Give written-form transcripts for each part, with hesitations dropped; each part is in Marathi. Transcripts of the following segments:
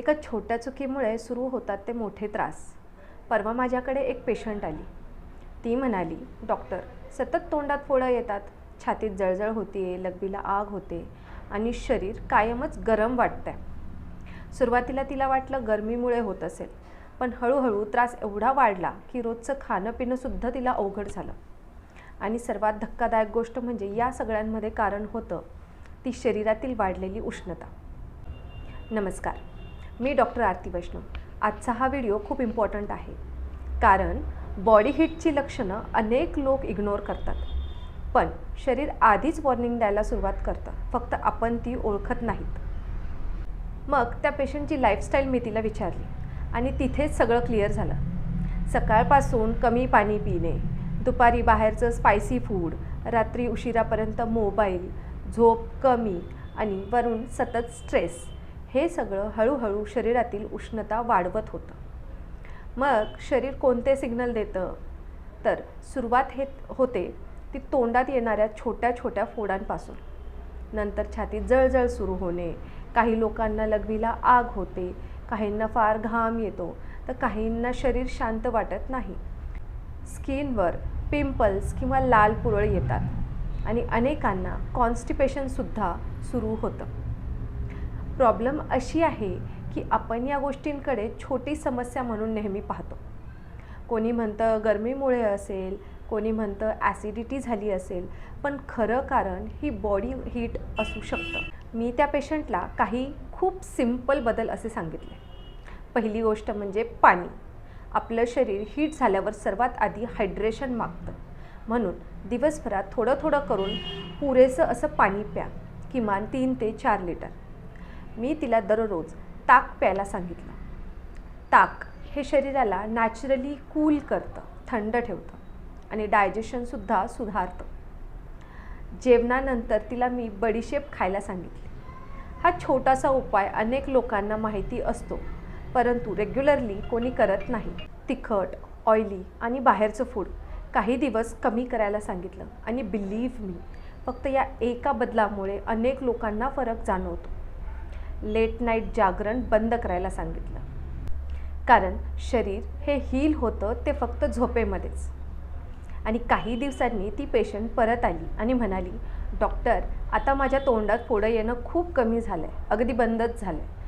एका छोट्या चुकीमुळे सुरू होतात ते मोठे त्रास। परवा माझ्याकडे एक पेशंट आली। ती म्हणाली, डॉक्टर, सतत तोंडात फोडं येतात, छातीत जळजळ होते, लघवीला आग होते आणि शरीर कायमच गरम वाटतंय। सुरुवातीला तिला वाटलं गरमीमुळे होत असेल, पण हळूहळू त्रास एवढा वाढला की रोजचं खाणं पिणं सुद्धा तिला अवघड झालं। आणि सर्वात धक्कादायक गोष्ट म्हणजे या सगळ्यांमध्ये कारण होतं ती शरीरातील वाढलेली उष्णता। नमस्कार, मी डॉक्टर आरती वैष्णव। आजचा हा व्हिडिओ खूप इम्पॉर्टंट आहे, कारण बॉडी हीटची लक्षणं अनेक लोक इग्नोर करतात, पण शरीर आधीच वॉर्निंग द्यायला सुरुवात करतं, फक्त आपण ती ओळखत नाहीत। मग त्या पेशंटची लाईफस्टाईल मी तिला विचारली आणि तिथेच सगळं क्लिअर झालं। सकाळपासून कमी पाणी पिणे, दुपारी बाहेरचं स्पायसी फूड, रात्री उशिरापर्यंत मोबाईल, झोप कमी आणि वरून सतत स्ट्रेस, हे सगळं हळूहळू शरीरातील उष्णता वाढवत होतं। मग शरीर कोणते सिग्नल देतं? तर सुरुवात होते ती तोंडात येणाऱ्या छोट्या छोट्या फोडांपासून। नंतर छातीत जळजळ सुरू होणे, काही लोकांना लघवीला आग होते, काहींना फार घाम येतो, तर काहींना शरीर शांत वाटत नाही। स्किनवर पिंपल्स किंवा लाल पुरळ येतात आणि अनेकांना कॉन्स्टिपेशनसुद्धा सुरू होतं। प्रॉब्लेम अशी आहे की आपण या गोष्टींकडे छोटी समस्या म्हणून नेहमी पाहतो। कोणी म्हणतं गरमीमुळे असेल, कोणी म्हणतं ॲसिडिटी झाली असेल, पण खरं कारण ही बॉडी हीट असू शकतं। मी त्या पेशंटला काही खूप सिंपल बदल असे सांगितले। पहिली गोष्ट म्हणजे पाणी। आपलं शरीर हीट झाल्यावर सर्वात आधी हायड्रेशन मागतं, म्हणून दिवसभरात थोडं थोडं करून पुरेसं असं पाणी प्या, किमान 3 ते 4 लिटर। मी तिला दररोज ताक प्यायला सांगितलं। ताक हे शरीराला नॅचरली कूल करतं, थंड ठेवतं आणि डायजेशनसुद्धा सुधारतं। जेवणानंतर तिला मी बडीशेप खायला सांगितली। हा छोटासा उपाय अनेक लोकांना माहिती असतो, परंतु रेग्युलरली कोणी करत नाही। तिखट, ऑइली आणि बाहेरचं फूड काही दिवस कमी करायला सांगितलं आणि बिलीव्ह मी, फक्त या एका बदलामुळे अनेक लोकांना फरक जाणवतो। लेट नाईट जागरण बंद करायला सांगितलं, कारण शरीर हे हील होतं ते फक्त झोपेमध्येच। आणि काही दिवसांनी ती पेशंट परत आली आणि म्हणाली, डॉक्टर, आता माझ्या तोंडात फोडं येणं खूप कमी झालं आहे, अगदी बंदच झालं आहे।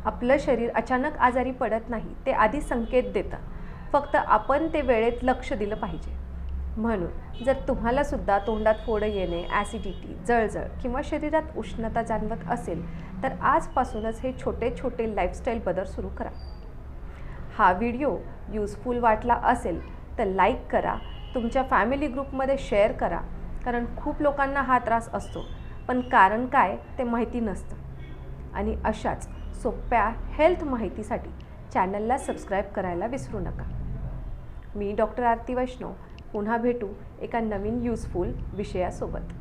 आपलं शरीर अचानक आजारी पडत नाही, ते आधी संकेत देतं, फक्त आपण ते वेळेत लक्ष दिलं पाहिजे। म्हणून जर तुम्हालासुद्धा तोंडात फोडं येणे, ॲसिडिटी, जळजळ किंवा शरीरात उष्णता जाणवत असेल, तर आजपासूनच हे छोटे छोटे लाईफस्टाईल बदल सुरू करा। हा व्हिडिओ यूजफुल वाटला असेल तर लाईक करा, तुमच्या फॅमिली ग्रुपमध्ये शेअर करा, कारण खूप लोकांना हा त्रास असतो, पण कारण काय ते माहिती नसतं। आणि अशाच सोप्या हेल्थ माहितीसाठी चॅनलला सबस्क्राईब करायला विसरू नका। मी डॉक्टर आरती वैष्णव, पुन्हा भेटू एका नवीन यूजफुल विषयासोबत।